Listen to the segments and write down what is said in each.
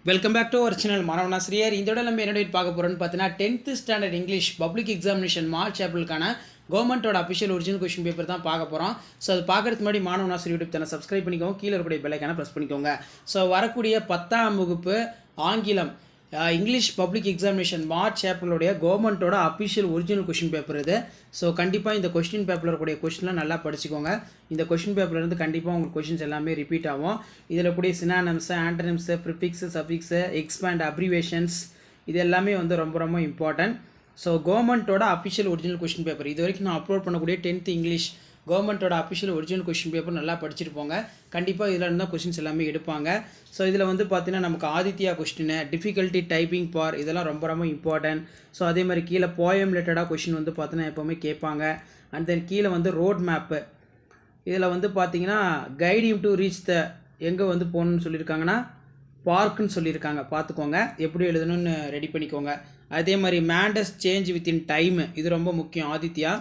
Welcome back to our channel மாணவனாசிரியர். இந்த விட நம்ம என்ன பார்க்க போகிறோம்னு பார்த்தீங்கன்னா 10th standard English public examination March ஏப்ரலுக்கான கவர்மெண்ட்டோட அஃபிஷியல் ஒரிஜினல் கொஸ்டின் பேப்பர் தான் பார்க்க போகிறோம். ஸோ அது பார்க்குறதுக்கு முன்னாடி மாணவனாசிரியர் யூடியூப் சேனல் சப்ஸ்கிரைப் பண்ணிக்கோங்க, கீழே இருக்கக்கூடிய பெல்லைக்கான ப்ரெஸ் பண்ணிக்கோங்க. ஸோ வரக்கூடிய 10ஆம் வகுப்பு ஆங்கிலம் இங்கிலீஷ் பப்ளிக் எக்ஸாமினேஷன் மார்ச் ஏப்ரலுடைய கவர்மெண்ட்டோட அஃபிஷியல் ஒரிஜினல் கொஷின் பேப்பர் இது. ஸோ கண்டிப்பாக இந்த கொஸ்டின் பேப்பரில் இருக்கக்கூடிய கொஸ்டின்லாம் நல்லா படிச்சுக்கோங்க. இந்த கொஸ்டின் பேப்பர்லேருந்து கண்டிப்பாக உங்களுக்கு கொஷின்ஸ் எல்லாமே ரிப்பீட் ஆகும். இதில் கூடிய synonyms, antonyms, prefix, suffix, expand, abbreviations இது எல்லாமே வந்து ரொம்ப ரொம்ப இம்பார்ட்டன்ட். ஸோ கவர்மெண்ட்டோட அஃபிஷியல் ஒரிஜினல் கொஸ்டின் பேப்பர் இது வரைக்கும் நான் அப்லோட் பண்ணக்கூடிய 10th இங்கிலீஷ் கவர்மெண்ட்டோட அஃபிஷியல் ஒரிஜினல் கொஸ்டின் பேப்பர் நல்லா படிச்சுட்டு போங்க. கண்டிப்பாக இதில் இருந்தால் கொஸ்டின்ஸ் எல்லாமே எடுப்பாங்க. ஸோ இதில் வந்து பார்த்தீங்கன்னா நமக்கு ஆதித்யா கொஸ்டின், டிஃபிகல்ட்டி டைப்பிங் பார் இதெல்லாம் ரொம்ப ரொம்ப இம்பார்ட்டன்ட். ஸோ அதே மாதிரி கீழே போயம் ரிலேட்டடாக கொஸ்டின் வந்து பார்த்தீங்கன்னா எப்போவுமே கேட்பாங்க. அண்ட் தென் கீழே வந்து ரோட் மேப்பு இதில் வந்து பார்த்தீங்கன்னா கைடிங் டு ரீச் த எங்கே வந்து போகணுன்னு சொல்லியிருக்காங்கன்னா பார்க்குன்னு சொல்லியிருக்காங்க. பார்த்துக்கோங்க, எப்படி எழுதணும்னு ரெடி பண்ணிக்கோங்க. அதே மாதிரி மேண்டஸ் சேஞ்ச் வித்தின் டைமு இது ரொம்ப முக்கியம் ஆதித்யா.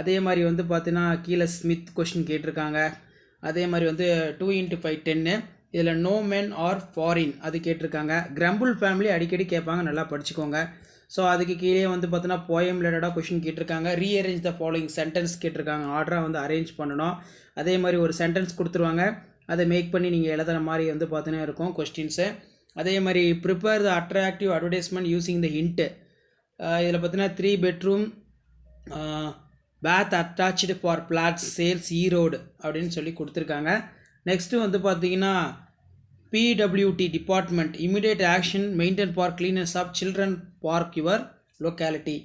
அதே மாதிரி வந்து பார்த்தீங்கன்னா கீழே ஸ்மித் கொஸ்டின் கேட்டிருக்காங்க. அதே மாதிரி வந்து 2 × 5 10 இதில் நோ மென் ஆர் ஃபாரின் அது கேட்டிருக்காங்க. கிரம்பிள் ஃபேமிலி அடிக்கடி கேட்பாங்க, நல்லா படிச்சுக்கோங்க. ஸோ அதுக்கு கீழே வந்து பார்த்தீங்கன்னா போயம் ரிலேட்டடாக கொஷின் கேட்டிருக்காங்க. ரீஅரேஞ்ச் த ஃபாலோயிங் சென்டென்ஸ் கேட்டிருக்காங்க, ஆர்டராக வந்து அரேஞ்ச் பண்ணணும். அதே மாதிரி ஒரு சென்டென்ஸ் கொடுத்துருவாங்க, அதை மேக் பண்ணி நீங்கள் எழுதுகிற மாதிரி வந்து பார்த்தீங்கன்னா இருக்கும் கொஸ்டின்ஸு. அதே மாதிரி prepare the attractive advertisement using the hint இதில் பார்த்தீங்கன்னா 3 bedroom bath attach for flats sales Erode அப்படின்னு சொல்லி கொடுத்துருக்காங்க. நெக்ஸ்ட்டு வந்து பார்த்தீங்கன்னா PWD department immediate action maintain for cleanness of children park your locality.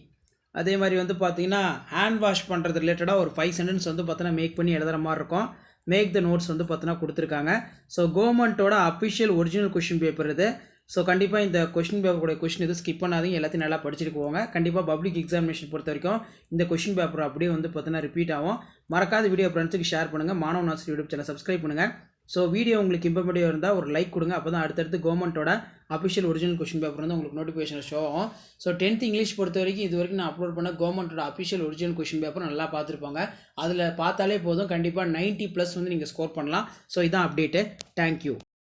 அதே மாதிரி வந்து பார்த்தீங்கன்னா ஹேண்ட் வாஷ் பண்ணுறது ரிலேட்டடாக ஒரு 5 சென்டென்ஸ் வந்து பார்த்தீங்கன்னா மேக் பண்ணி எழுதுகிற மாதிரி இருக்கும். மேக் த நோட்ஸ் வந்து பார்த்தீங்கன்னா கொடுத்துருக்காங்க. ஸோ கவர்மெண்ட்டோட அஃபிஷியல் ஒரிஜினல் கொஷின் பேப்பர் இது. ஸோ கண்டிப்பாக இந்த கொஷின் பேப்பருடைய கொஷின் எதுவும் ஸ்கிப் பண்ணாதீங்க, எல்லாத்தையும் நல்லா படிச்சுட்டு போவாங்க. கண்டிப்பாக பப்ளிக் எக்ஸாமினேஷன் பொறுத்த வரைக்கும் இந்த கொஷின் பேப்பர் அப்படியே வந்து பார்த்தீங்கன்னா ரிப்பீட் ஆகும். மறக்காத வீடியோ ஃப்ரெண்ட்ஸுக்கு ஷேர் பண்ணுங்கள். மாணவனாசிரியர் யூடியூப் சேனல் சப்ஸ்கிரைப் பண்ணுங்கள். ஸோ வீடியோ உங்களுக்கு இம்பார்ட்டன்ட்டாக இருந்தால் ஒரு லைக் கொடுங்க, அப்போ தான் அடுத்தடுத்து கவர்மெண்ட்டோட அஃபிஷியல் ஒரிஜினல் கொஷின் பேப்பர் வந்து உங்களுக்கு நோட்டிஃபிகேஷன் ஷோ ஆகும். ஸோ 10th இங்கிலீஷ் பொறுத்த வரைக்கும் இது வரைக்கும் நான் அப்லோட் பண்ண கவர்மெண்ட்டோட அஃபிஷியல் ஒரிஜினல் கொஷின் பேப்பர் நல்லா பார்த்துருப்பாங்க. அதில் பார்த்தாலே போதும், கண்டிப்பாக 90+ வந்து நீங்கள் ஸ்கோர் பண்ணலாம். ஸோ இதான் அப்டேட்டு. தேங்க்யூ.